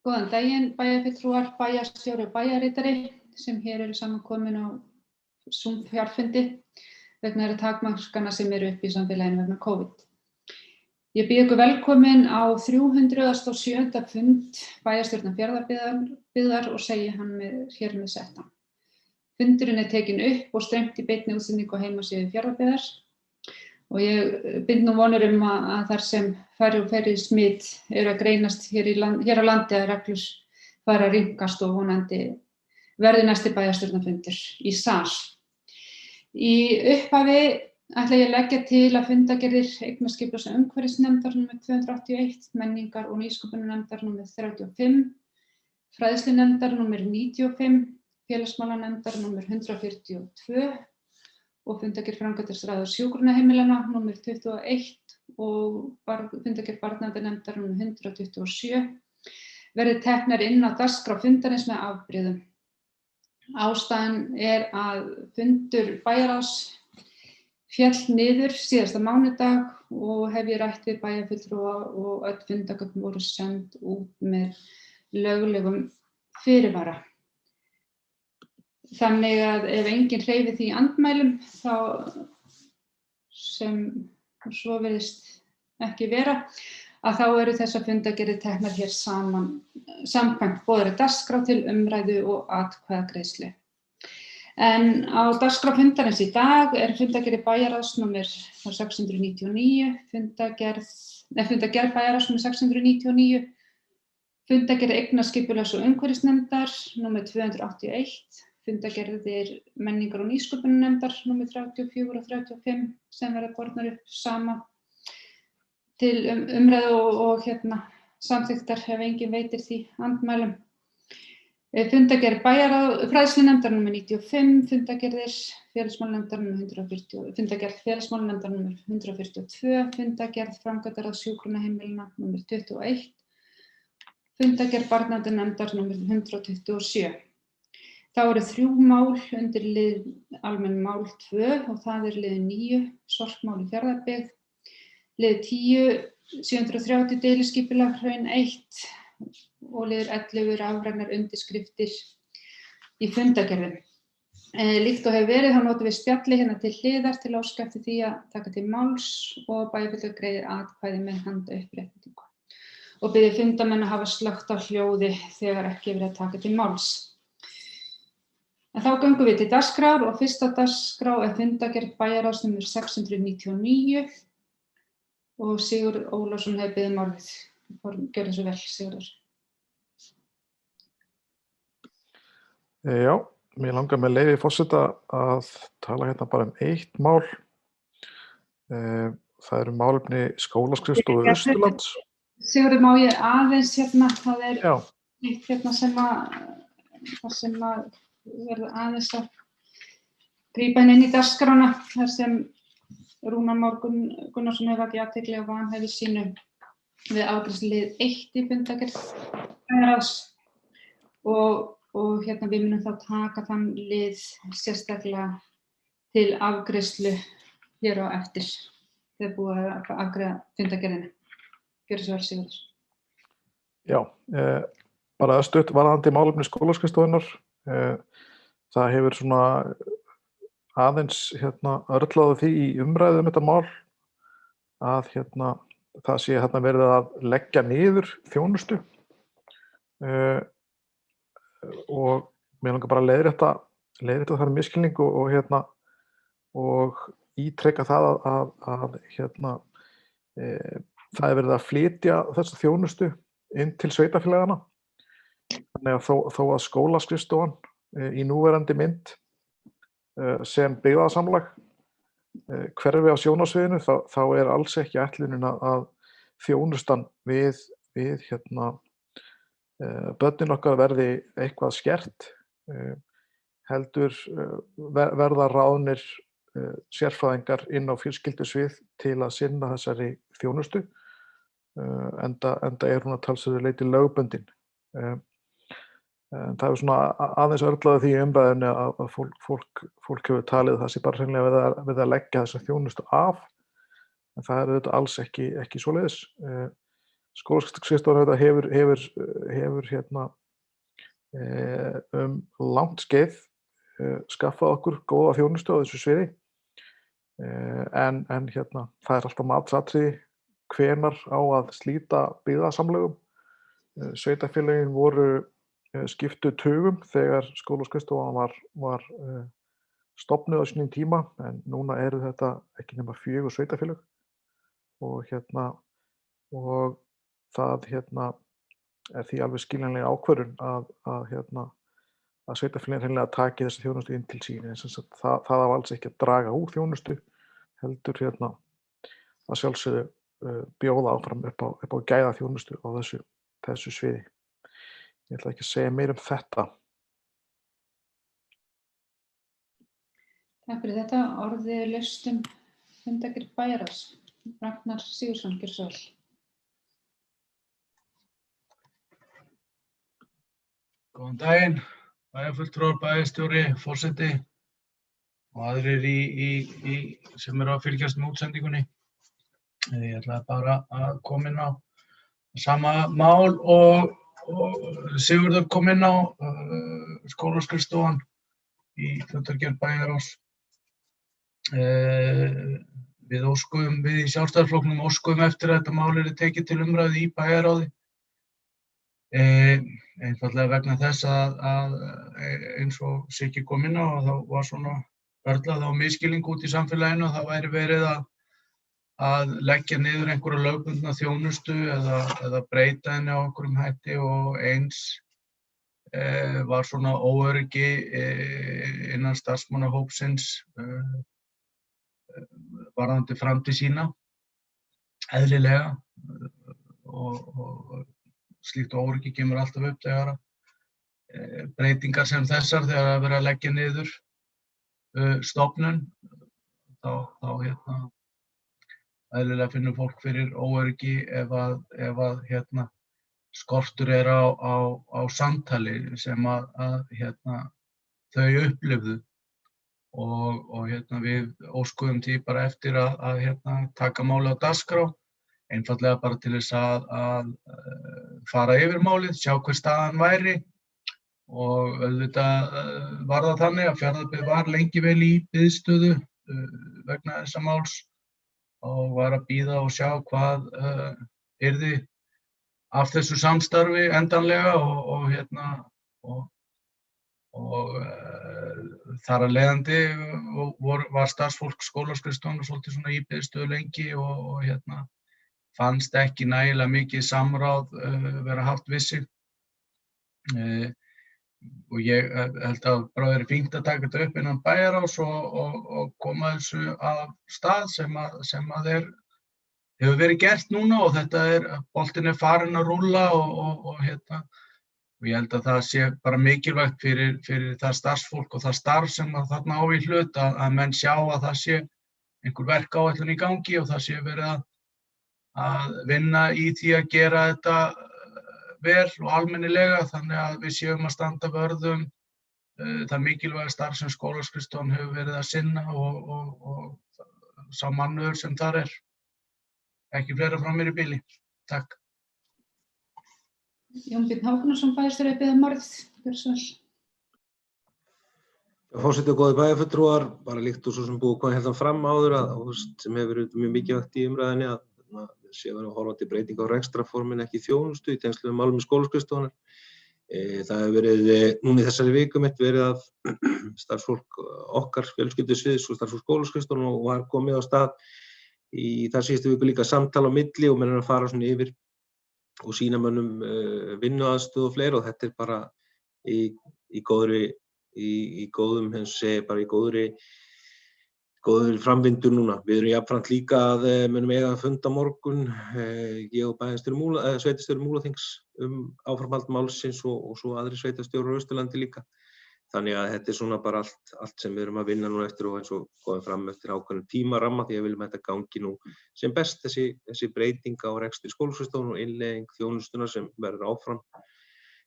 Góðan daginn, bæjarfulltrúar, bæjarstjóri og bæjarritari sem hér eru samankomin á Zoom-fjarfundi vegna þeirra takmarkana sem eru uppi í samfélaginu vegna COVID. Ég býð ykkur velkomin á 307. fund bæjarstjórnar Fjarðabyggðar og segi hann hér með settan. Fundurinn tekinn upp og streymt í beinni útsendingu á heimasíðu Fjarðabyggðar og ég bind nú vonir að þar sem færri og færri smit eru að greinast hér á landi að reglur fara að rýmkast og vonandi verði næsti bæjarstjórnarfundur í sal. Í upphafi ætla ég að leggja til að fundargerðir eignaskipulags- og umhverfisnefndar nr. 281, menningar- og nýsköpunarnefndar nr. 35, fræðslunefndar nr. 95, félagsmálanefndar nr. 142 og fundargerð framkvæmdastjórnar hjúkrunarheimilanna nr. 21 og fundargerð barnaverndarnefndar nr. 127 verði teknar inn á dagskrá fundarins með afbrigðum. Ástæðan að fundur bæjarráðs féll niður síðasta mánudag og hef ég rætt við bæjarfulltrúa og öll fundargögn voru send út með löglegum fyrirvara. Þannig að ef enginn hreyfir því andmælum þá sem svo virðist ekki vera, að þá eru þessar fundargerðir teknar hér saman samkvæmt boðaðri dagskrá til umræðu og atkvæðagreiðslu. En á dagskrá fundarins í dag fundargerð bæjarráðs nr. 699, fundargerð bæjarráðs nr. 699, fundargerð eignaskipulags- og umhverfisnefndar nr. 281, fundargerðir menningar- og nýsköpunarnefndar nr. 34 og 35 sem verða bornar upp sama til umræðu og samþykktar ef enginn veitir því andmælum. Fundargerð fræðslunefndar nr. 95, fundargerð félagsmálanefndar nr. 142, fundargerð framkvæmdaráðs hjúkrunarheimilanna nr. 21, fundargerð barnaverndarnefndar nr. 127. Þá eru 3 mál undir lið almenn mál 2 og það lið 9, sorpmál í Fjarðabyggð, lið 10, 730 deiliskipulag hraun 1 og lið 11 rafrænar undirskriftir í fundargerðum. Líkt og hefur verið þá notum við spjalli hérna til hliðar til að óska eftir því að taka til máls og bæjarfulltrúi greiðir atkvæði með handauppreisningu og biður fundarmenn að hafa slökkt á hljóði þegar ekki verið að taka til máls. En þá göngum við til dagskrár og fyrsta dagskrá fundargerð bæjarráðs nr. 699 og Sigurður Ólafsson hefur beðið orðið. Gjörðu svo vel, Sigurður. Já, mér langar með leyfi forseta að tala hérna bara eitt mál. Það eru málefni skólaskrifstofu Austurlands. Sigurður, má ég aðeins það eitt sem verður aðeins að grípa inn í dagskrána þar sem Rúnar Már Gunnarsson hefur vakið athygli á vanhæfi sínu við afgreiðslu lið 1 í fundargerð bæjarráðs og við munum þá taka þann lið sérstaklega til afgreiðslu hér á eftir þegar búið að afgreiða fundargerðina. Gjörðu svo vel, Sigurður. Já, bara stutt varðandi málefni skólaskrifstofunnar. Það hefur svona aðeins örlaði því í umræðu þetta mál að það sé verið að leggja niður þjónustu og mér langar bara að leiðrétta þar misskilning og ítreka það að það verið að flytja þessa þjónustu inn til sveitarfélagana. Þannig að þó að skólaskrifstofan í núverandi mynd sem byggðasamlag hverfi á sjónarsviðinu þá alls ekki ætlunin að þjónustan við börnin okkar verði eitthvað skert, heldur verða ráðnir sérfræðingar inn á fjölskyldusvið til að sinna þessari þjónustu, enda hún að talsverðu leyti lögbundin. Það hefur svona aðeins örlaði því í umræðunni að fólk hefur talið það sé bara hreinlega við að leggja þessa þjónustu af, en það auðvitað alls ekki svoleiðis. skólaskrifstofan hefur langt skeið skaffað okkur góða þjónustu á þessu sviði. En það alltaf matsatriði hvenær á að slíta byggðasamlögum. Sveitarfélögin voru skiptu tugum þegar skólaskrifstofan var stofnuð á sínum tíma, en núna eru þetta ekki nema 4 sveitarfélög og það því alveg skiljanleg ákvörðun að sveitarfélögin hreinlega taki þessa þjónustu inn til sín. Það á alls ekki að draga úr þjónustu, heldur að sjálfsögðu bjóða áfram upp á gæða þjónustu á þessu sviði. Ég ætla ekki að segja meira um þetta. Takk fyrir þetta. Orðið laust fundargerð bæjarráðs. Ragnar Sigurðsson, gjörðu svo vel. Góðan daginn, bæjarfulltrúar, bæjarstjóri, forseti og aðrir sem eru að fylgjast með útsendingunni. Ég ætlaði bara að koma inn á sama mál og Sigurður kom inn á, skólaskrifstofan í fundargerð bæjarráðs. Við í Sjálfstæðisflokknum óskuðum eftir að þetta mál yrði tekið til umræðu í bæjarráði. Einfaldlega vegna þess að eins og Siggi kom inn á, þá var svona örlað á misskilning út í samfélaginu og það væri verið að leggja niður einhverja lögbundna þjónustu eða breyta henni á einhverjum hætti, og eins var svona óöryggi innan starfsmannahópsins varðandi framtíð sína, eðlilega, og slíkt óöryggi kemur alltaf upp þegar breytingar sem þessar, þegar að vera að leggja niður stofnun, þá eðlilega finnur fólk fyrir óöryggi ef að skortur á samtali sem að þau upplifðu, og við óskuðum því bara eftir að taka máli á dagskrá, einfaldlega bara til þess að fara yfir málið, sjá hver staðan væri, og auðvitað var það þannig að Fjarðabyggð var lengi vel í biðstöðu vegna þessa máls og var að bíða og sjá hvað yrði af þessu samstarfi endanlega, og þar af leiðandi var starfsfólk skólaskrifstofunnar svolítið svona í biðstöðu lengi og fannst ekki nægilega mikið samráð vera haft við sig. Og ég held að bara verið fínt að taka þetta upp innan bæjarráðs og koma þessu af stað sem að hefur verið gert núna, og boltinn farinn að rúlla og ég held að það sé bara mikilvægt fyrir það starfsfólk og það starf sem að þarna á í hlut að menn sjá að það sé einhver verkáætlun í gangi og það sé verið að vinna í því að gera þetta vel og almennilega, þannig að við séum að standa vörð það mikilvæga starf sem skólaskrifstofan hefur verið að sinna og sá mannauður sem þar er. Ekki fleira frá mér í bili. Takk. Jón Björn Hákonarson, bæjarstjóri, biður orðið. Gjörðu svo vel. Forseti og góðir bæjarfulltrúar, bara líkt og svo sem búið hvað hérna fram áður sem hefur verið mjög mikilvægt í umræðinni að sé verið að horfa til breytinga á rekstrarforminu, ekki þjónustu í tengslum við málum skólaskrifstofunnar. Það hefur verið núna í þessari viku verið að starfsfólk okkar fjölskyldusviðs og starfsfólk skólaskrifstofunnar og var komið á stað í þar síðustu viku líka samtal á milli og menn að fara svona yfir og sýna mönnum vinnuaðstöðu og fleira, og þetta bara í góðum, eins og segja, bara í góðri framvindu núna. Við erum jafnframt líka að munum eiga að funda morgun, ég og sveitarstjóri Múlaþings áframhald málsins og svo aðrir sveitarstjórar á Austurlandi líka. Þannig að þetta svona bara allt sem við erum að vinna núna eftir og eins og komum fram eftir ákveðnum tímaramma, því að við viljum að þetta gangi nú sem best þessi breyting á rekstri skólaskrifstofunnar og innleiðing þjónustunnar sem verður áfram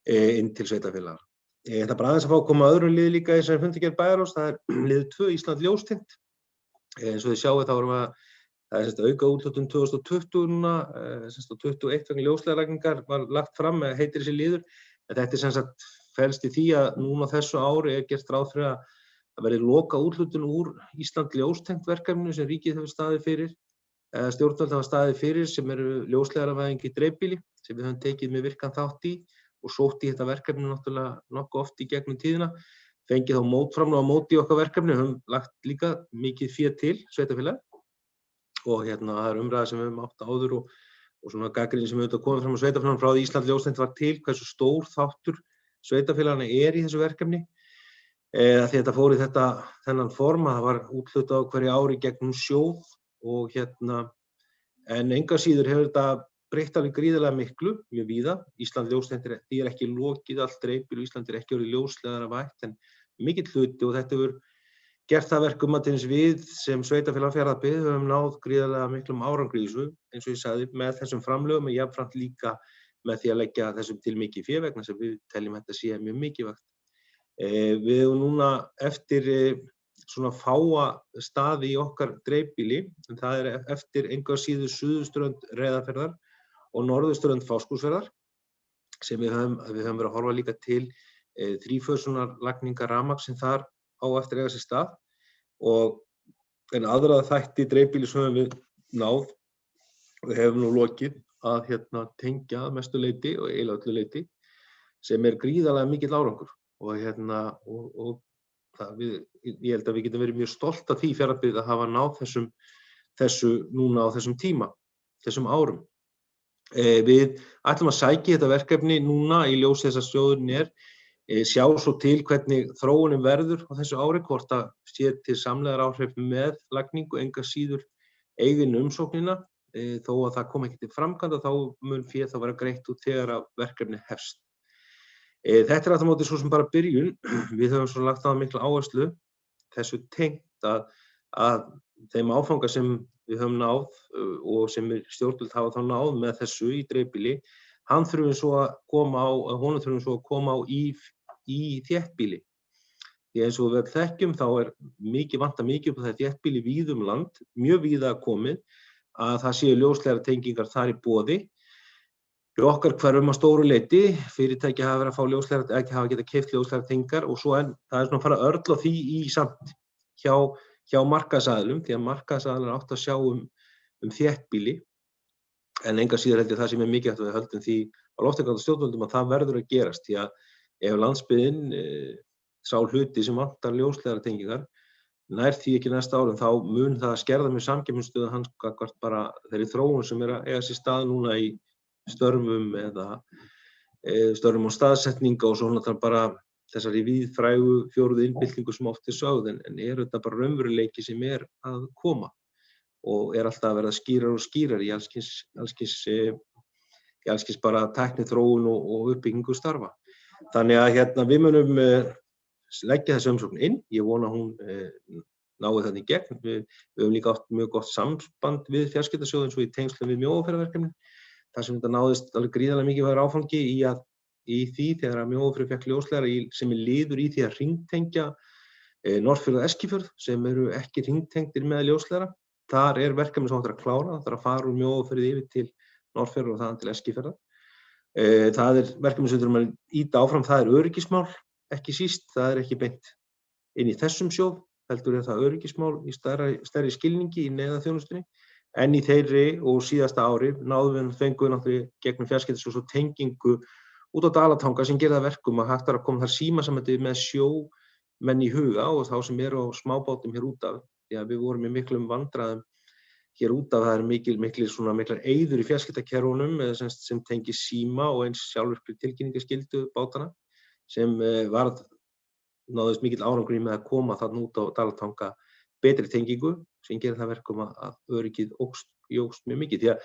inn til sveitarfélaga. Ég ætla bara aðeins að fá að koma að öðrum liði líka í þessari fundargerð bæjarráðs, það liður 2 Ísland ljóstengt. Eins og þið sjáið þá erum við að Það er auka úthlutun 2020 núna, 21 vegna ljósleiðarlagningar var lagt fram, heitir þessi liður. En þetta felst í því að núna þessu ári gert ráð fyrir að það verði loka úthlutun úr Ísland ljóstengt verkefninu sem ríkið hefur staðið fyrir, stjórnvöld hafa staðið fyrir, sem eru ljósleiðaravæðing í dreifbýli, sem við höfum tekið með virkan þátt í og sótt í þetta verkefni náttúrulega nokkuð oft í gegnum tíðina, fengið þá mótframlag á móti í okkar verkefni, höfum lagt líka mikið fé til sveitarfélag og það er umræða sem við höfum átt áður og svona gagnrýni sem við höfum komið fram á sveitarfélaginu frá því Ísland ljóstengt var til, hversu stór þáttur sveitarfélagana í þessu verkefni. Því þetta fór í þennan form að það var úthlutað á hverju ári gegnum sjóð og en engu að síður hefur þetta breytt alveg gríðarlega miklu, mjög víða. Ísland ljóstengt því ekki lokið allt dreifbýli og Ísland ekki orðið ljósleiðaravætt en mikill hluti og þetta hefur gert það verkum að við sem sveitarfélag Fjarðabyggð höfum náð gríðarlega miklum árangri í þessu, eins og ég sagði, með þessum framlögum en jafnframt líka með því að leggja þessum til mikið fé vegna sem við teljum þetta sé mjög mikilvægt. Við höfum núna eftir svona fáa staði í okkar dreifbýli, en það er eftir engu að síður suðurströnd Reyðarfjarðar og norðurströnd Fáskrúðsfjarðar sem við höfum verið að horfa líka til þrífösunarlagningar rafmagns sem þar á eftir eiga sér stað en aðra þætti dreifbýlis höfum við náð og hefum nú lokið að tengja að mestu leyti og eiginlega öllu leyti sem gríðarlega mikill árangur og ég held að við getum verið mjög stolt af því Fjarðabyggð að hafa náð þessu núna á þessum tíma, þessum árum. Við ætlum að sækja þetta verkefni núna í ljósi þess að sjóðurinn sjá svo til hvernig þróunin verður á þessu ári, hvort það sé til samlegðaráhrif með lagningu, engu að síður eigin umsóknina, þó að það kom ekki til framkvæmda, þá mun fé þá vera greitt út þegar að verkefni hefst. Þetta aftur á móti svo sem bara byrjun, við höfum svo lagt á mikla áherslu, þessu tengt að þeim áfanga sem við höfum náð og sem stjórnvöld hafa þá náð með þessu í dreifbýli, honum þurfum svo að koma á í þéttbýli. Því eins og við þekkjum þá vantar mikið upp á þetta þéttbýli víða um land, mjög víða komið, að það séu ljósleiðaratengingar þar í boði. Í okkar hverfum að stóru leyti, fyrirtæki hafa verið að fá ljósleiðara, ekki hafa getað keypt ljósleiðaratengingar og svo það svona að fara að örla því í samt hjá markaðsaðilum, því að markaðsaðilar átt að sjá um þéttbýli, en engu að síður held ég það sem mikilvægt að við höldum því á loftrýmisgáttum stjórnvöldum að það verður að gerast, því að ef landsbyggðin sá hluti sem vantar ljósleiðaratengingar nær því ekki næsta árum, þá mun það skerða með samkeppnisstöðu hans gagnvart bara þeirri þróun sem að eiga sér stað núna í störfum eða störfum á staðsetninga og svona bara þessari víðfrægu fjórðu innbyltingu sem oft sögð, en þetta bara raunveruleiki sem að koma og alltaf að verða skýrar og skýrar í alls kyns bara tækniþróun og uppbyggingu starfa. Þannig að við munum leggja þessu umsókn inn, ég vona að hún nái þetta í gegn. Við höfum líka átt mjög gott samband við fjarskiptasjóð eins og í tengslum við Mjóafjarðarverkefni, þar sem þetta náðist alveg gríðarlega mikilvægur áfangi í því þegar að Mjóafjörður fékk ljósleiðara sem liður í því að hringtengja Norðfjörð og Eskifjörð sem eru ekki hringtengdir með ljósleiðara. Þar verkefni sem átt að klára, það að fara úr Mjóafjörði yfir til Norðfjörður og þaðan til Eskifjarðar. Það verkefni sem við þurfum að ýta áfram, það öryggismál, ekki síst, það ekki beint inn í þessum sjóð, heldur það öryggismál í stærri skilningi í neyðarþjónustunni, en í þeirri og síðasta ári fengum við náttúrulega gegnum fjarskiptasjóð svo tengingu út á Dalatanga sem gerir það verkum að hægt að koma þar símasambandi með sjómenn í huga og þá sem eru á smábátum hér út af, því að við vorum í miklum vandræðum hér út af, það miklar eyður í fjarskiptakerfunum sem tengir síma og eins sjálfvirkri tilkynningaskyldu bátana sem náðist mikill árangur í með að koma þarna út á Dalatanga betri tengingu sem gerir það verkum að öryggið jókst mjög mikið. Því að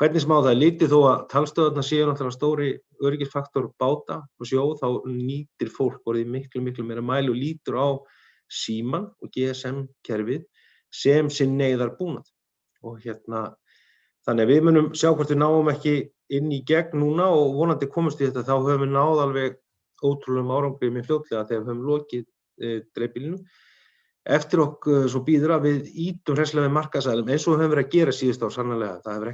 hvernig sem á það litið þó að talstöðvarnar séu náttúrulega stóri öryggisfaktor báta og sjó, þá nýtir fólk orðið miklu meira mæli og lítur á símann og GSM-kerfið sem sinn neyðarbúnað. Og þannig að við munum sjá hvort við náum ekki inn í gegn núna og vonandi komumst við þetta, þá höfum við náð alveg ótrúlegum árangri með fljótlega þegar við höfum lokið dreifbýlinu. eftir okkur svo býður að við ýtum hressilega við markaðsaðilum eins og við höfum verið að gera síðust ár sannarlega. Það hefur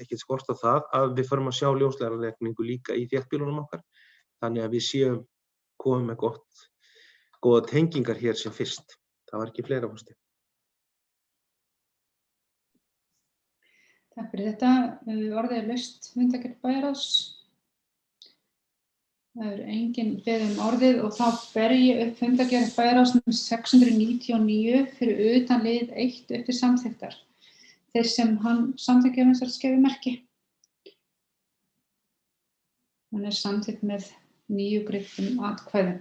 ekkert skort á það að við förum að sjá ljósleiðaraleiðréttingu líka í þéttbýlunum okkar. Þannig að við séum komið með góða tengingar hér sem fyrst. Það var ekki fleira fórstu. Takk fyrir þetta. Orðið laust fundargerð bæjarráðs. Það engin beðið orðið og þá ber ég upp fundargerð bæjarráðs nr. 699 fyrir utan lið 1 upp til samþykktar. Þeir sem hann samþykkja þessar skefimerki. Hann samþykkt með 9 greiddum atkvæðum.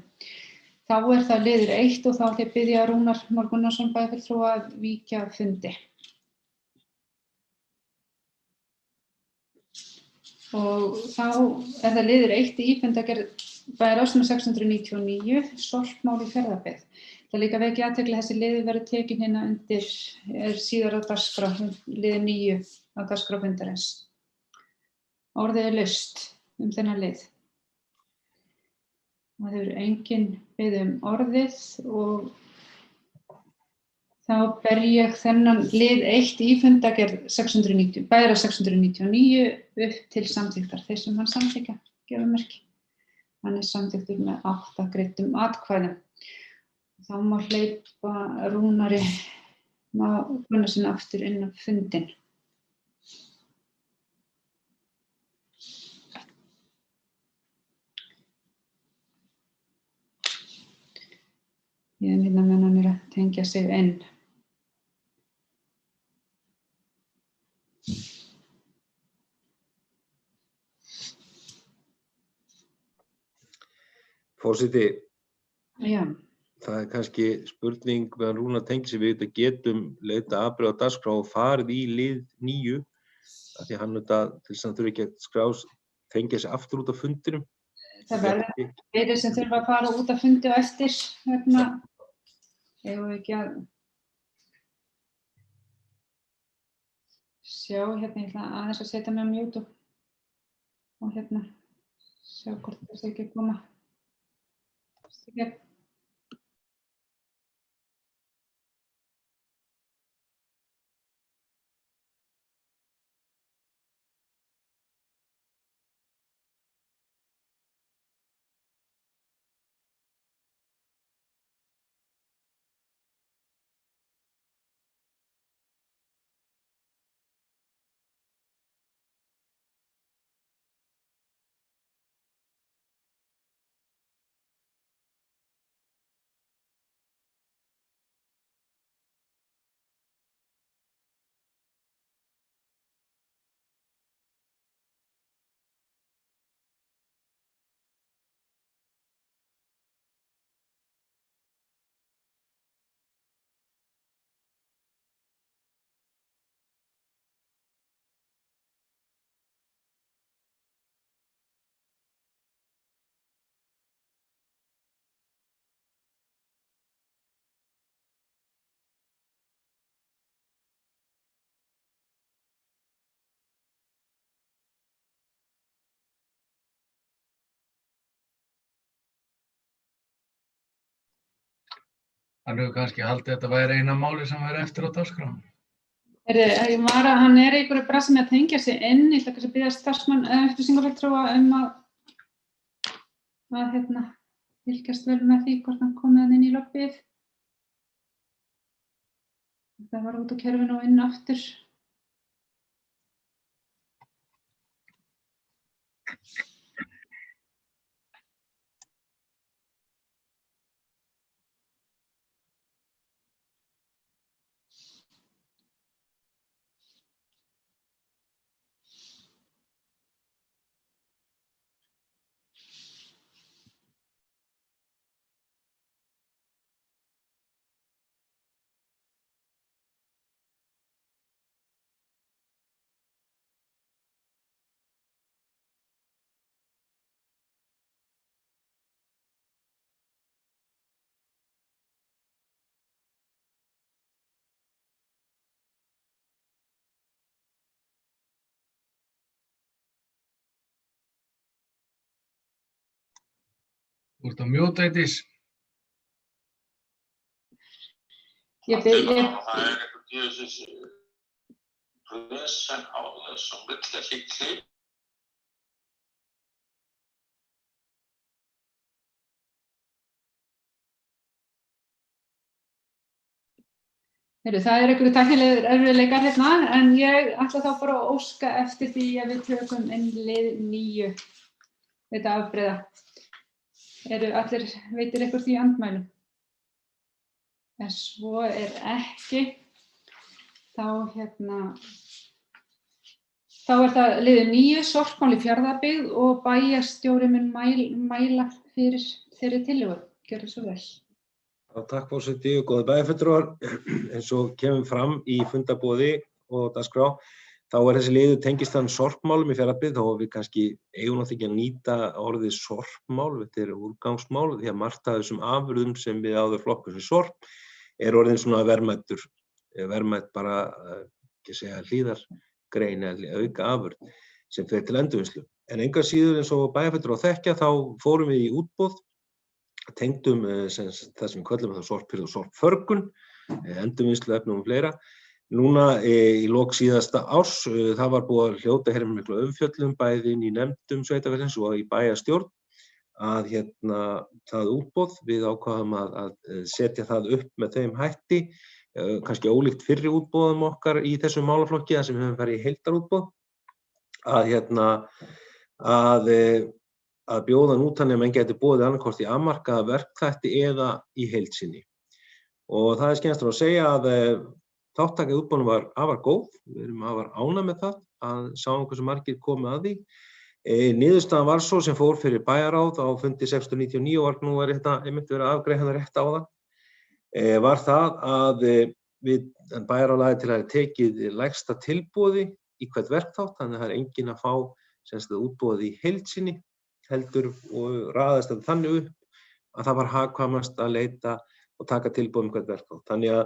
Þá það liður 1 og þá ætla ég að biðja Rúnar Már Gunnarsson bæjarfulltrúa að víkja af fundi. Og þá það liður 1 í fundargerð bæjarráðs nr. 699, sorpmál í Fjarðabyggð. Það líka vekja athygli að þessi liður verður tekin hérna undir síðar á dagskrá, liður 9 á dagskrá fundarins. Orðið laust þennan lið. Það hefur enginn beðið orðið og þá ber ég þennan lið 1 í fundargerð bæjarráðs 699 upp til samþykktar. Þeir sem hann samþykkja gefa merki. Hann samþykktur með 8 greiddum atkvæðum. Þá má hleypa Rúnari Már Gunnarssyni aftur inn á fundinn. Ég meðan hann að tengja sig inn. Forseti, Já. það kannski spurning meðan Rúnar tengir sig við þetta getum leita afbrigða á dagskrá og farið í lið 9 af því að hann til þess að hann þurfi ekki að tengja sig aftur út af fundinum. Það verður þeir sem þurfa að fara út af fundi og eftir vegna eigum við ekki að sjá hérna, ég ætla aðeins að setja mig á mute og hérna sjá hvort það ekki koma. Hann hefur kannski haldið að þetta væri eina máli sem væri eftir á dagskrá. Hann í einhverju brasi með að tengja sig inn. Ég ætla kannski að biðja starfsmann upplýsingafulltrúa að fylgjast vel með því hvort hann komið hann inn í lobbið. Það var út á kerfinu og inn aftur. Þú ert á mute, Eydís. Ég Það byrja, einhver djöfisins vesen á þessum vill ekki klippa. það einhverju tæknilegir erfiðleikar hérna, en ég ætla þá bara að óska eftir því að við tökum inn lið 9, þetta afbrigða. Allir, veitir ykkur því andmælum? En svo ekki, þá þá það liður 9, sorpmál í Fjarðabyggð og bæjarstjóri mun mæla fyrir þeirri tillögu. Gjörðu svo vel. Já, takk forseti og góðir bæjarfulltrúar. Eins og kemur fram í fundarboði og dagskrá, þá þessi liður tengist hann sorpmálum í Fjarðabyggð, þó við kannski eigum náttúrulega ekki að nýta orðið sorpmál, þetta úrgangsmál, því að margt af þessum afurðum sem við áður flokkum sem sorp orðin svona verðmætt bara, ekki segja hlíðargrein eða auka afurð sem fer til endurvinnslu. En engu að síður eins og bæjarfulltrúar þekkja, þá fórum við í útboð, tengdum það sem við köllum það sorphirðu og sorpförgun, endurvinnslu efnum og fleira. Núna í lok síðasta árs, það var búið að hljóta mikla umfjöllun bæði inn í nefndum sveitarfélagsins og í bæjarstjórn að það útboð, við ákváðum að setja það upp með þeim hætti, kannski ólíkt fyrri útboðum okkar í þessum málaflokki, þar sem við höfum farið í heildarútboð, að bjóða út þannig að menn geti boðið annarkvort í afmarkaða verkþætti eða í heild sinni. Og það skemmst að segja að þátttaka í útboðinu var afar góð, við erum afar ánægð með það, að sáum hversu margir komið að því. Niðurstaðan var svo sem fór fyrir bæjarráð á fundi 1699 og nú þetta einmitt verið að afgreiða hana rétt á það, var það að bæjarráð lagði til að tekið lægsta tilboði í hvert verkþátt, þannig að það enginn að fá útboðið í heild sinni, heldur og raðast þetta þannig upp að það var hagkvæmast að leita og taka tilboð hvert verkþátt. Þannig að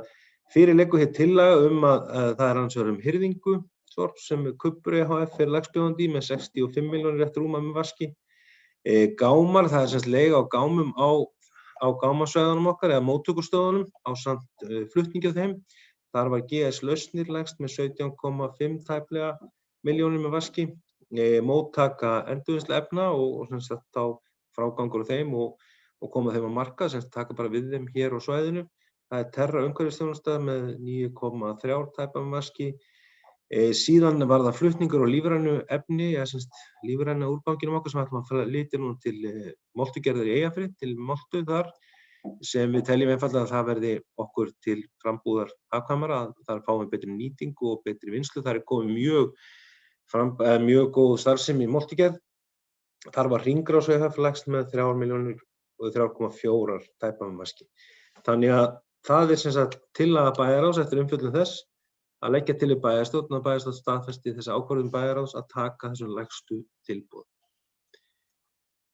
fyrir liggur hér tillaga að það annars vegar hirðingu sorps sem Kubbur EHF lagsbjóðandi með 65 milljónir eftir rúma með vaski. Gámar, það leiga á gámum á gámasvæðunum okkar eða móttökustöðunum ásamt flutningi á þeim. Þar var GS Lausnir lægst með 17,5 tæplega milljónir með vaski. Móttaka endurvinnslu efna og þá frágangur á þeim og koma þeim á markað, taka bara við þeim hér á svæðinu. Það Terra umhverfisþjónusta með 9,3 tæpa með vaski. Síðan var það flutningur og lífrænu efni, lífræna úrganginum okkar sem ætlum að flytja nú til moltugerðar í Eyjafirði, til moltu þar, sem við teljum einfaldlega að það verði okkur til frambúðar hagkvæmara, að þar fáum við betri nýtingu og betri vinnslu. Það komið mjög góð starfsemi í moltugerð. Þar var Hringrás EHF lægst með 3 milljónir og 3,4 tæpa með vaski. Þannig að það tillaga bæjarráðs eftir umfjöllun þess að leggja til í bæjarstjórn og bæjarstjórn staðfesti þessa ákvörðun bæjarráðs að taka þessum lægstu tilboð.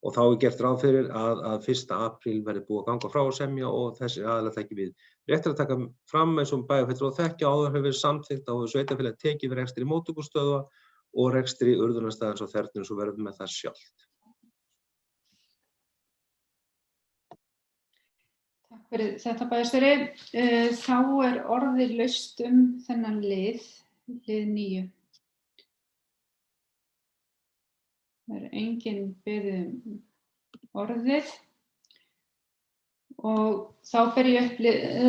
Og þá gert ráð fyrir að 1. apríl verði búið að ganga frá og semja og þessi aðilar taki við. Rétt að taka fram eins og bæjarfulltrúar þekkja áður hefur verið samþykkt á sveitarfélagi tekið við rekstri móttökustöðva og rekstri urðunarstaðarins og þernum svo verðum með það sjálft. Takk fyrir þetta bæjarstjóri. Þá orðið laust þennan lið 9. Það enginn beðið orðið og þá ber ég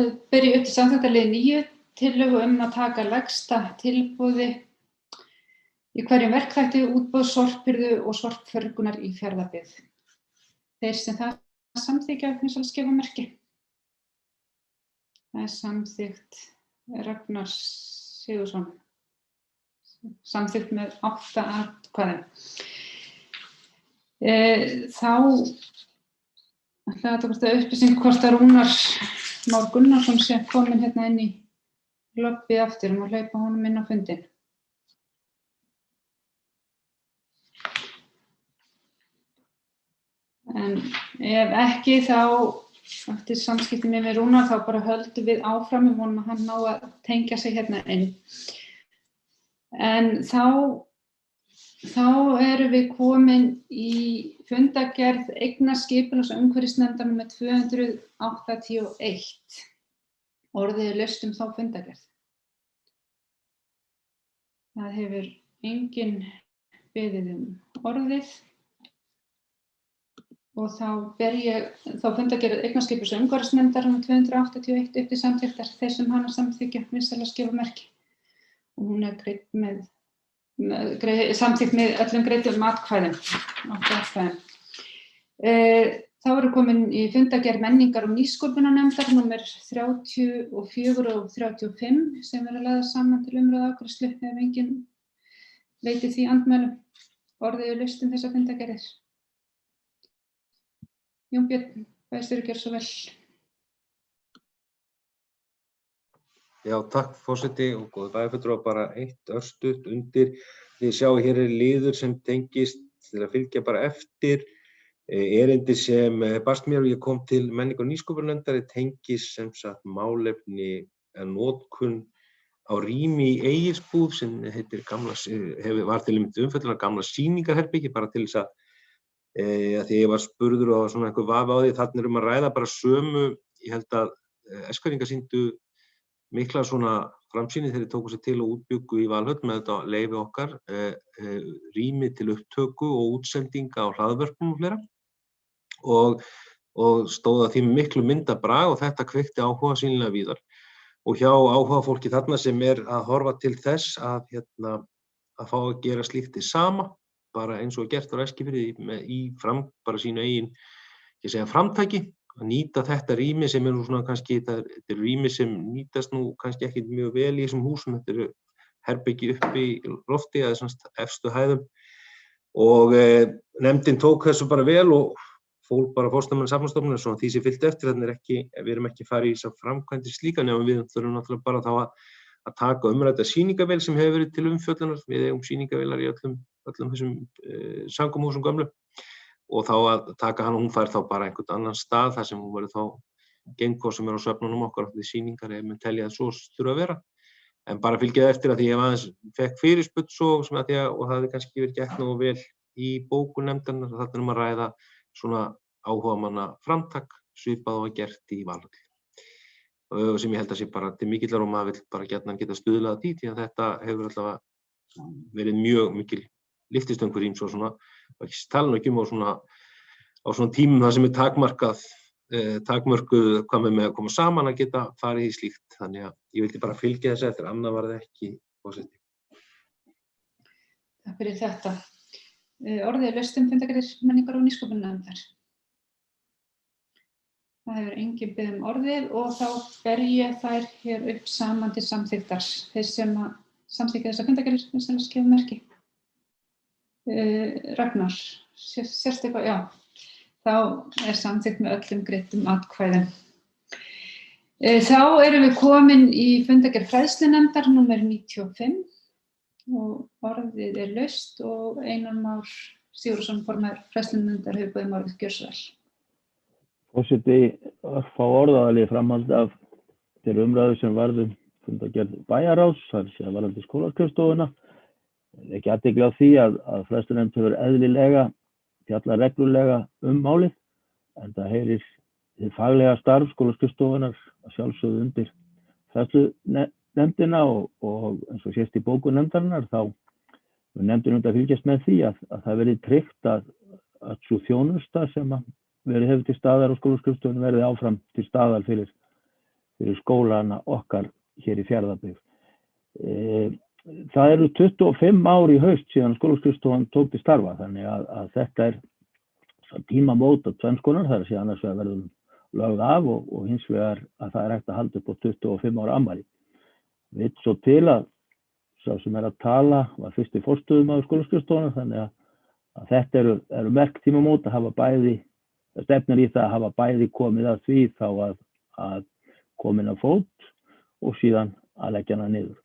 upp til samþykktar lið 9 tillögu að taka lægsta tilboði í hverjum verkþætti útboð sorphirðu og sorpförgunar í Fjarðabyggð. Þeir sem það samþykkja skipta merki. Það samþykkt Ragnar Sigurðsson. Samþykkt með 8 atkvæðum. Þá ætla að upplýsing hvort að Rúnar Már Gunnarsson sé kominn hérna inn í lobby aftur og hleypa honum inn á fundinn. En ef ekki þá eftir samskipti með Rúnar þá bara höldum við áfram, við vonum að hann ná að tengja sig hérna inn. En þá erum við komin í fundargerð eignaskipulags- og umhverfisnefndar númer 281. Orðið laust þá fundargerð. Það hefur enginn beðið orðið og þá ber ég þá fundargerð eignarskipus umhverfisnefndar nr. 281 upp til samþykktar þeir sem hana samþykkja vinsæla skipa merki. Og hún greidd samþykkt með öllum greiddum atkvæðum. Þá eru komin í fundargerð menningar- og nýsköpunarnefndar nr. 34 og 35 sem lagðar saman til umræðu og afgreiðslu ef enginn veitir því andmælum. Orðið laust þessar fundargerðir. Jón Björn, bæjarstjóri, gjörðu svo vel. Já, takk forseti og góði bæjarfulltrúar, bara eitt örstutt undir. Þið sjáu hér liður sem tengist til að fylgja bara eftir erindi sem barst mér og ég kom til menningar- og nýsköpunarnefndar tengist sem sagt málefni notkun á rými í Egilsbúð sem heitir var til umfjöllunar gamla sýningarherbyggi bara til þess að því ég var spurður og svona einhver vafi á því, þarna að ræða bara sömu, ég held að Eskfirðingar sýndu mikla svona framsýni þegar þeir tóku sér til og útbjuggu í Valhöll með þetta leyfi okkar, rými til upptöku og útsendinga á hlaðvörpum og fleira og stóð að því miklu myndabrag og þetta kveikti áhuga sýnilega víðar. Og hjá áhuga fólki þarna sem að horfa til þess að fá að gera slíkt hið sama, bara eins og gert á Eskifirði bara sínu eigin, ég segja framtaki, að nýta þetta rými sem nú svona kannski, þetta rými sem nýtast nú kannski ekki mjög vel í þessum húsum, þetta herbyggi uppi í lofti eða efstu hæðum og nefndin tók þessu bara vel og fól bara forstöðumann Safnastofnunar svona því sem fylgdi eftir, við erum ekki farið í þessar framkvæmdir slíka nema við þurfum náttúrulega bara þá að taka umrædda sýningavél sem hefur verið til umfjöllunar, við eigum sýningavélar í öllum þessum samkomuhúsum gömlu og þá að taka hana, hún fær þá bara einhvern annan stað þar sem hún verður þá geimkort sem á svefnunum okkar á því sýningar ef maður telja að svo þurfa að vera. En bara fylgjaði eftir að því ég aðeins fekk fyrirspurn svo sem að og það hefði kannski verið gert nógu vel í bókunefndarinnar, þarna að ræða svona áhugamanna framtak svipað og gert í Valhöll sem ég held að sé bara til mikillar og maður vill bara gjarnan geta stuðlað að því að þetta hefur allavega verið mjög mikil lyftistöng fyrir ýmsu og svona, ekki tala ekki á svona tímum þar sem takmörkuð hvað með að koma saman að geta farið í slíkt, þannig að ég vildi bara fylgja þessu eftir, annað var það ekki forseti. Takk fyrir þetta. Orðið laust fundargerðir menningar- og nýsköpunarnefndar. Það hefur enginn beðið orðið og þá ber ég þær hér upp saman til samþykktar. Þeir sem samþykkja þessar fundargerðir vinsæla skipa merki. Ragnar, sérst eitthvað? Já. Þá samþykkt með öllum greiddum atkvæðum. Þá erum við komin í fundargerð fræðslunefndar nr. 95 og orðið laust og Einar Már Sigurðsson formaður fræðslunefndar hefur boðið orðið, gjörðu svo vel. Forseti, örfá orðaðalið framhald af þeirri umræðu sem varð fundargerð bæjarráðs, þar sé að varðandi skólaskrifstofuna. Ekki athygli á því að fræðslunefnd hefur eðlilega fjallað reglulega málið, en það heyrir hið faglega starf skólaskrifstofunar að sjálfsögðu undir fræðslunefndina og eins og sést í bókun nefndarinnar þá nefndin að fylgjast með því að það verði tryggt að sú þjónusta sem verið hefur til staðar á skólaskrifstofunni verði áfram til staðar fyrir skólana okkar hér í Fjarðabyggð. Það eru 25 ár í haust síðan skólaskrifstofan tók til starfa, þannig að þetta tímamót á tvenns konar, það sé annars vegar verður lögð af og hins vegar að það hægt að halda upp á 25 ára afmæli. Vill svo til að sá sem að tala var fyrsti forstöðumaður skólaskrifstofunnar, þannig að þetta eru merk tímamót að hafa bæði stefnir í það að hafa bæði komið að því þá að komin að fót og síðan að leggja hana niður.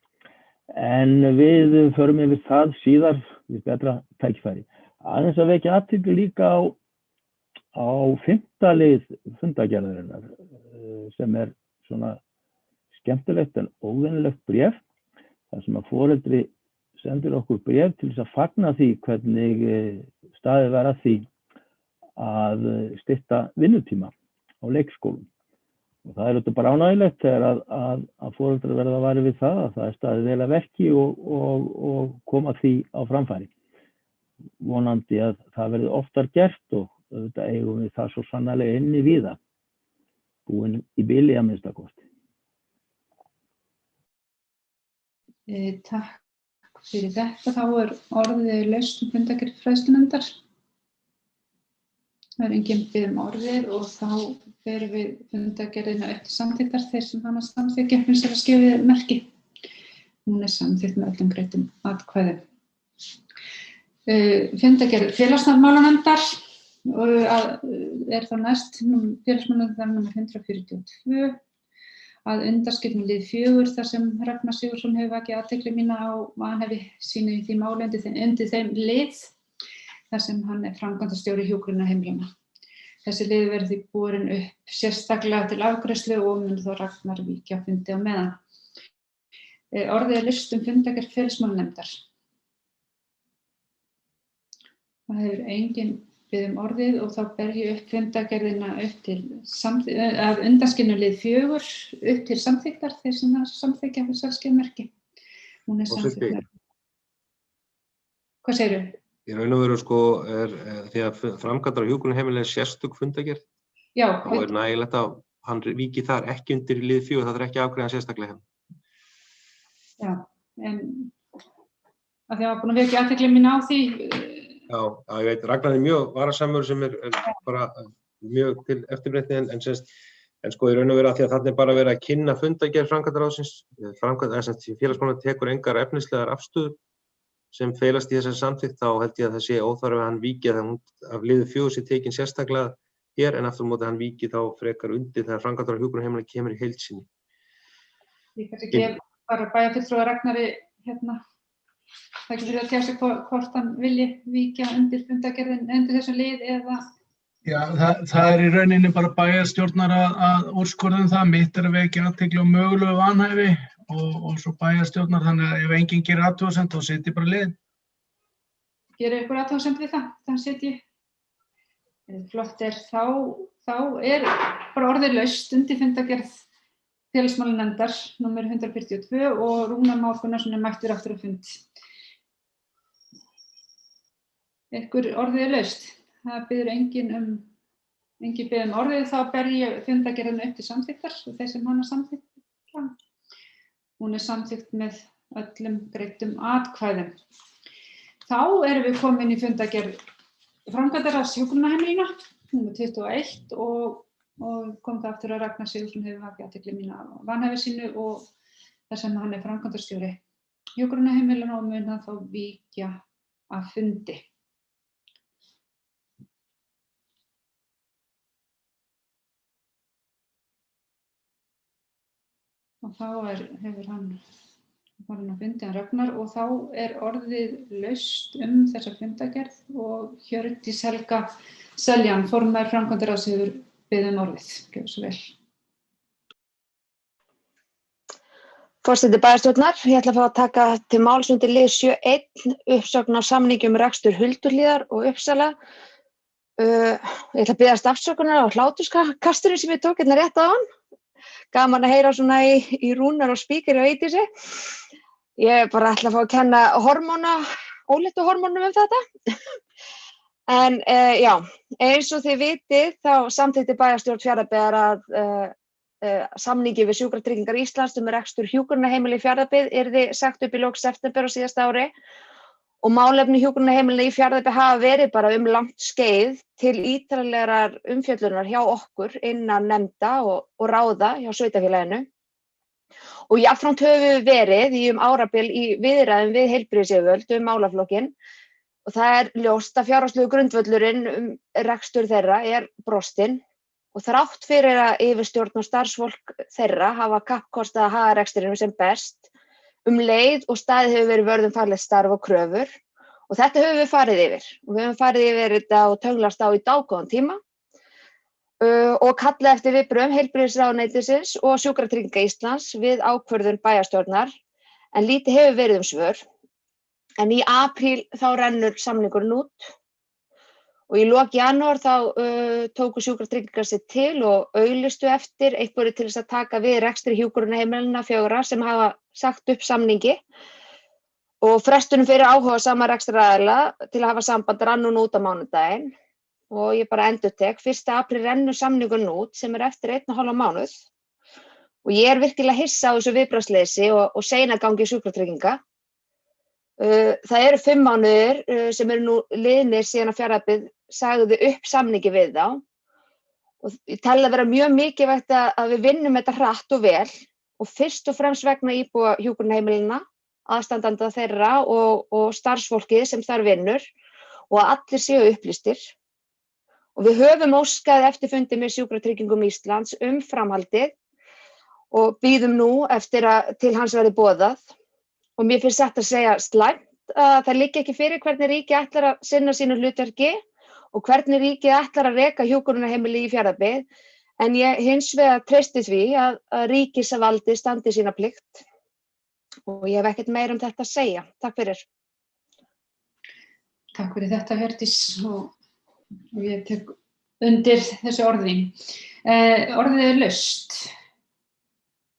En við förum yfir það síðar við betra tækifæri. Aðeins að vekja athygli líka á 5. lið fundargerðarinnar sem svona skemmtilegt en óvenjulegt bréf, þar sem að foreldri sendir okkur bréf til þess að fagna því hvernig staðið var að því að stytta vinnutíma á leikskólum. Og það auðvitað bara ánægilegt þegar að foreldrar verða varir við það að það staðið vel að verki og koma því á framfæri. Vonandi að það verði oftar gert og auðvitað eigum við það svo sannarlega inni víða, búin í bili að minnsta kosti. Takk fyrir þetta. Þá orðið laust fundargerð fræðslunefndar. Það enginn bið orðið og þá berum við fundargerðina upp til samþykktar þeir sem hana samþykkja eins og að skefið merki. Hún samþykkt með öllum greiddum atkvæðum. Fundargerð félagsmálanefndar þá næst félagsmálanefndar nr. 142 að undanskildum lið 4 þar sem Ragnar Sigurðsson hefur vakið athygli mína á vanhæfi sínu í því máli undir þeim lið þar sem hann framkvæmdastjóri hjúkrunarheimilanna. Þessi lið verður því borin upp sérstaklega til afgreiðslu og mun þá Ragnar víkja fundi á meðan. Orðið list fundargerð félagsmálanefndar. Það hefur enginn beðið orðið og þá ber ég upp fundargerðina upp til af undanskilnu lið 4 upp til samþykktar þeir sem það samþykkja fyrir sjálfskeðmerki. Hún samþykkt. Hvað segirðu? Í raun og veru því að framkvæmdar á hjúkrunarheimili sérstök fundargerð. Já. Þá nægilegt að hann víki þar ekki undir lið 4, það ekki afgreiða sérstaklega. Já, en að því að búin að vekja athygli mín á því. Já, ég veit, Ragnar mjög varasamur sem bara mjög til eftirbreytni en í raun og veru að því að þarna bara verið að kynna fundargerð framkvæmdaráðsins. Félagsmálanefnd tekur engar efnislegar afstöður sem felast í þessari samþykkt, þá held ég að það sé óþarfi að hann víki af liði 4 sé tekin sérstaklega hér en aftur á móti hann víki þá frekar undir þegar framkvæmdar á hjúkrunarheimili kemur í heild sinni. Ég kannski gef bara bæjarfulltrúa Ragnari það ekki fyrir að tjá sig hvort hann vilji víkja undir fundargerðin undir þessum lið eða. Já, það í rauninni bara bæjarstjórnar að úrskurða það, mitt að vekja athygli á mögulegu vanhæfi og svo bæjarstjórnar, þannig að ef enginn gerir athugasemd þá setjum bara lið. Gerir ykkur athugasemd við það? Þannig setjum. Flott þá bara orðið laust undir fundargerð félagsmálanefndar nr. 142 og Rúnar Már Gunnarsson mættur aftur á fund. Ykkur orðið laust. Það biður enginn biður orðið, þá ber ég fundargerðina upp til samþykktar og þeir sem hana samþykkja. Hún samþykkt með öllum greiddum atkvæðum. Þá erum við komin í fundargerð framkvæmdaráðs hjúkrunarheimilina, nr. 21 og kom það aftur að Ragnar Sigurðsson hefur vakið athygli mína á vanhæfi sínu og þar sem hann framkvæmdastjóri hjúkrunarheimilina og mun hann þá víkja af fundi. Og þá hefur hann farin að fundi Ragnar og þá orðið laust þessa fundargerð og Hjördís Helga Seljan, formaður framkvæmdaráðs hefur beðið orðið. Gjörðu svo vel. Forseti bæjarstjórnar, ég ætla að fá að taka til máls undir lið 7.1 uppsögn á samningi rekstur Hulduhlíðar og Uppsala. Ég ætla að biðjast afsökunar á hláturskasturinn sem ég tók hérna rétt áðan. Gaman að heyra svona í Rúnar og spíkeri á Eydísi. Ég bara ætla að fá að kenna óléttu hormónum þetta. En já, eins og þið vitið þá samþykkti bæjarstjórn Fjarðabyggðar að samningi við Sjúkratryggingar Íslands rekstur hjúkrunarheimili í Fjarðabyggð yrði sagt upp í lok september á síðasta ári. Og málefni hjúkrunarheimila í Fjarðabyggð hafa verið bara langt skeið til ítarlegrar umfjöllunar hjá okkur innan nefnda og ráða hjá sveitarfélaginu. Og jafnframt höfum við verið í árabil í viðræðum við heilbrigðisyfirvöld málaflokkinn og það ljóst að fjárhagslegu grundvöllurinn rekstur þeirra brostinn og þrátt fyrir að yfirstjórn og starfsfólk þeirra hafa kappkostað að haga rekstrinum sem best leið og staðið hefur verið vörð faglegt starf og kröfur og þetta höfum við farið yfir og við höfum farið yfir þetta og tönglast á í dágóðan tíma og kallað eftir viðbrögðum heilbrigðisráðuneytisins og Sjúkratrygginga Íslands við ákvörðun bæjarstjórnar en lítið hefur verið svör. En í apríl þá rennur samningurinn út og í lok janúar þá tóku Sjúkratryggingar sig til og auglistu eftir einhverju til þess að taka við rekstri hjúkrunarheimilina 4 sem hafa sagt upp samningi og frestunum fyrir áhugasama rekstraraðila til að hafa samband rann núna út á mánudaginn og ég bara endurtek, 1. apríl rennur samningurinn út sem eftir 1,5 mánuð og ég virkilega hissa á þessu viðbragðsleysi og seinagangi Sjúkratrygginga. Það eru 5 mánuðir sem eru nú liðnir síðan að Fjarðabyggð sagði upp samningi við þá og ég tel að vera mjög mikilvægt að við vinnum þetta hratt og vel og fyrst og fremst vegna íbúa hjúkrunarheimilina, aðstandanda þeirra og starfsfólkið sem þar vinnur og að allir séu upplýstir. Og við höfum óskað eftir fundi með Sjúkratryggingum Íslands framhaldið og bíðum nú eftir að til hans verði boðað. Og mér finnst þetta að segja slæmt að það liggi ekki fyrir hvernig ríkið ætlar að sinna sínu hlutverki og hvernig ríkið ætlar að reka hjúkrunarheimili í Fjarðabyggð, en ég hins vegar treysti því að ríkisvaldið standi sína plikt og ég hef ekkert meira þetta að segja. Takk fyrir. Takk fyrir þetta, Hjördís, og ég tek undir þessu orði. Orðið laust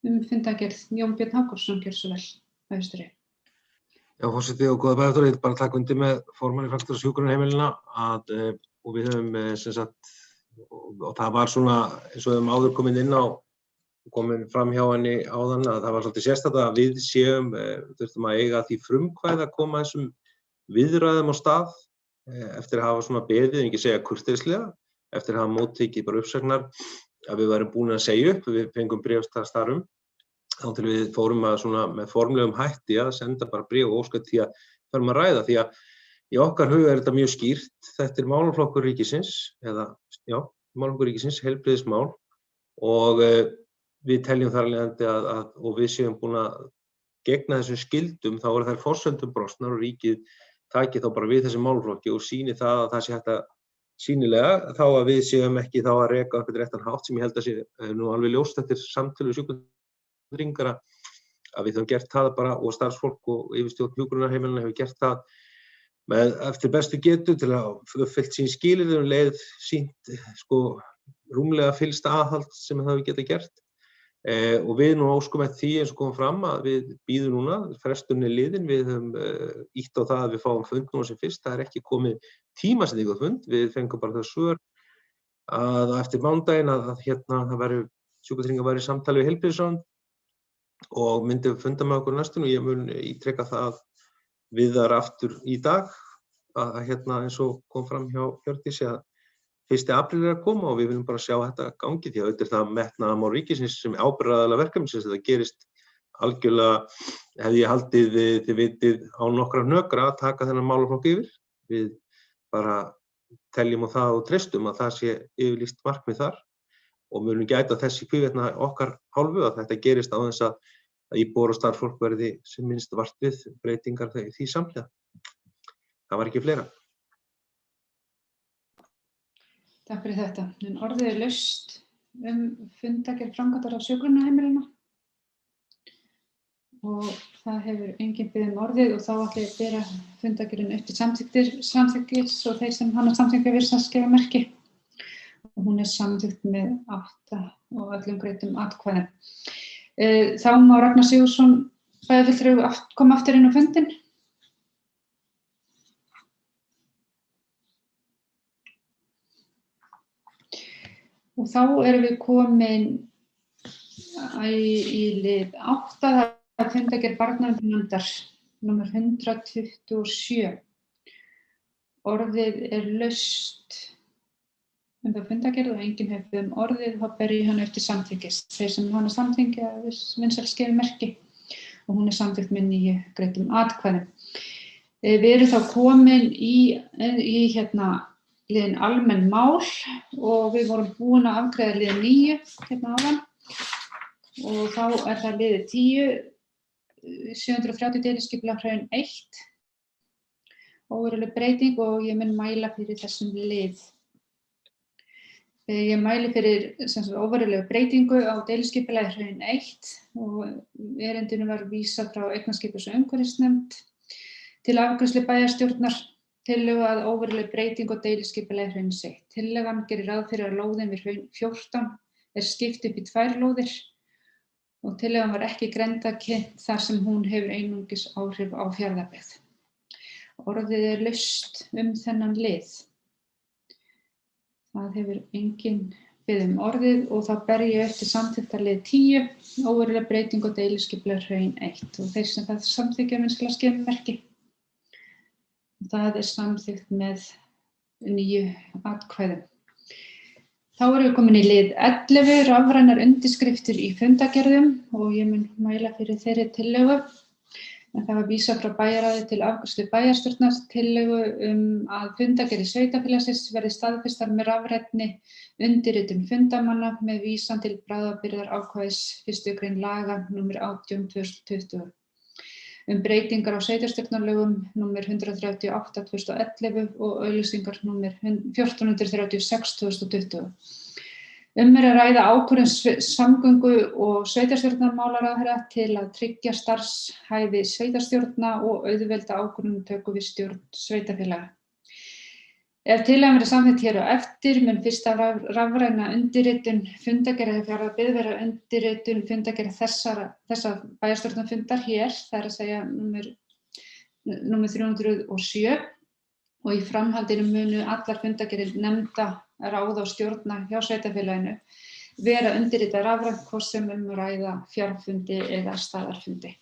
fundargerð. Jón Björn Hákonarson, gjörðu svo vel. Já, forseti og góða bæjarstjóri, ég vil bara taka undir með formanni framkvæmdastjóra hjúkrunarheimilina og við höfum sem sagt, og það var svona eins og við höfum áður komin fram hjá henni áðan að það var svolítið sérstakt að við þurftum að eiga því frumkvæði að koma þessum viðræðum á stað eftir að hafa svona beðið, en ekki segja kurteislega, eftir að hafa móttekið bara uppsagnar að við værum búin að segja upp, við fengum bréfstast þar þá til við fórum að svona með formlegum hætti að senda bara bréf og óska því að færum að ræða, því að í okkar huga þetta mjög skýrt, þetta málaflokkur ríkisins, málaflokkur ríkisins, heilbrigðismál og við teljum þar af leiðandi og við séum búin að gegna þessum skildum, þá eru þær forsendum brostnar og ríkið taki þá bara við þessi málaflokki og sýni það að það sé hægt að sýnilega þá að við séum ekki þá að reka okkur réttan hátt sem ég held að sé nú alveg ljóst eftir samtölu Sjúkratryggingara að við höfum gert það bara og starfsfólk og yfirstjórn hjúkrunarheimilina hefur gert það eftir bestu getu til að uppfyllt sín skilyrði leið sýnt rúmlega fyllsta aðhald sem það hefur getað gert og við nú óskum eftir því eins og komum fram að við bíðum núna, fresturinn liðin, við höfum ítt á það að við fáum fund núna sem fyrst, það ekki komið tímasetning á fund, við fengum bara það svör að eftir mánudaginn að það Sjúkratryggingar væri í samtali við heilbrigðisráðuneytið og myndi funda með okkur næstunni og ég mun ítreka það við þar aftur í dag að eins og kom fram hjá Hjördísi að 1. apríl að koma og við viljum bara sjá þetta gangi því að auðvitað það metnaðarmál ríkisins sem ábyrgðaraðila verkefnisins þetta gerist algjörlega hefði ég haldið þið vitið á nokkra hnökra að taka þennan málaflokk yfir. Við bara teljum á það og treystum að það sé yfirlýst markmið þar og munum gæta þess í hvívetna okkar hálfu að þetta gerist á þess að íbúar og starfsfólk verði sem minnst vart við breytingar því samhliða. Það var ekki fleira. Takk fyrir þetta. En orðið laust fundargerð framkvæmdar á hjúkrunarheimilina og það hefur enginn beðið orðið og þá ætla ég að bera fundargerðin upp til samþykkis og þeir sem hana samþykkja virðast að gefa merki. Og hún samþykkt með 8 og öllum greiddum atkvæðum. Þá má Ragnar Sigurðsson bæjarfulltrúi koma aftur inn á fundinn. Og þá erum við komin í lið 8, það er fundargerð barnaverndarnefndar, númer 127. Orðið laust það fundargerð og enginn hefur orðið, þá ber ég hana upp til samþykkis. Þeir sem hana samþykkja vinsælt gefa merki og hún samþykkt með 9 greiddum atkvæðum. Við erum þá komin í liðin almenn mál og við vorum búin að afgreiða liðin 9 áðan og þá er það liðið 10, 730 deiliskipulag Hraun 1, óveruleg breyting og ég mun mæla fyrir þessum lið. Ég mæli fyrir óverulegu breytingu á deiliskipulagi Hraun 1 og erindinu var vísað frá Eignaskipulags- og umhverfisnefnd til afgreiðslu bæjarstjórnar tillögu að óveruleg breyting og deiliskipulagi hrauns 1. Tillagan gerir ráð fyrir að lóðin við hraun 14 skipt upp í 2 lóðir og tillagan var ekki grenndarkynnt þar sem hún hefur einungis áhrif á Fjarðabyggð. Orðið laust þennan lið. Það hefur enginn beðið orðið og þá ber ég eftir samþykktarlið 10, óveruleg breyting og deiliskipulagi hraun 1 og þeir sem það samþykkja vinskala skemmerki. Það samþykkt með 9 atkvæðum. Þá erum við komin í lið 11, rafrænar undirskriftir í fundargerðum og ég mun mæla fyrir þeirri tillögu. En það var vísað frá bæjarráði til afgreiðslu bæjarstjórnar tillögu að fundargerðir sveitarfélagsins verði staðfestar með rafrænni undirritun fundarmanna með vísan til bráðabirgðaákvæðis 1. grein laga nr. 18/2020. Breytingar á sveitarstjórnarlögum nr. 138/2011 og auglýsingar nr. 1436/2020. Er að ræða ákvörðun samgöngu- og sveitarstjórnarmálaráðherra til að tryggja starfshæfi sveitarstjórna og auðvelda ákvörðunartöku við stjórn sveitarfélaga. Ef tillagan verður samþykkt hér á eftir mun fyrsta rafræna undirritun fundargerðar Fjarðabyggð vera undirritun fundargerðar þessa bæjarstjórnarfundar hér, það að segja númer 307 og í framhaldinu munu allar fundargerðir nefnda ráða og stjórna hjá sveitarfélaginu vera undirritað rafrænt hvort sem að ræða fjarfundi eða staðarfundi.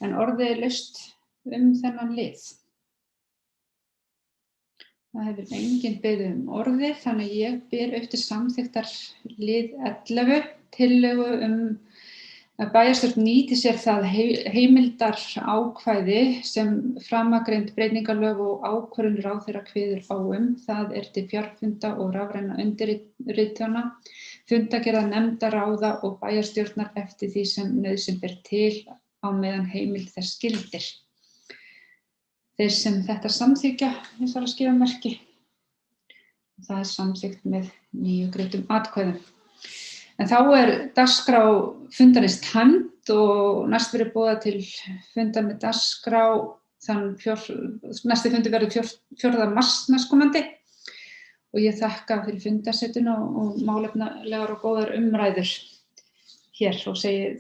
En orðið laust þennan lið. Það hefur enginn beðið orðið, þannig að ég ber upp til samþykktar lið 11 tillögu að bæjarstjórn nýti sér það heimildar ákvæði sem framangreind breytingalög og ákvörðun ráðherra kveður á það til fjarfunda og rafræna undirritana, fundargerða nefnda ráða og bæjarstjórnar eftir því sem nauðsyn ber til á meðan heimild þess gildir. Þeir sem þetta samþykja, ég þarf að skrifa merki. Það samþykkt með 9 greiddum atkvæðum. En þá dagskrá fundarins tæmd og næst verður boðað til fundar með dagskrá næsti fundur verður 4. mars næstkomandi og ég þakka fyrir fundarsetuna og málefnalegar og góðar umræður hér og segi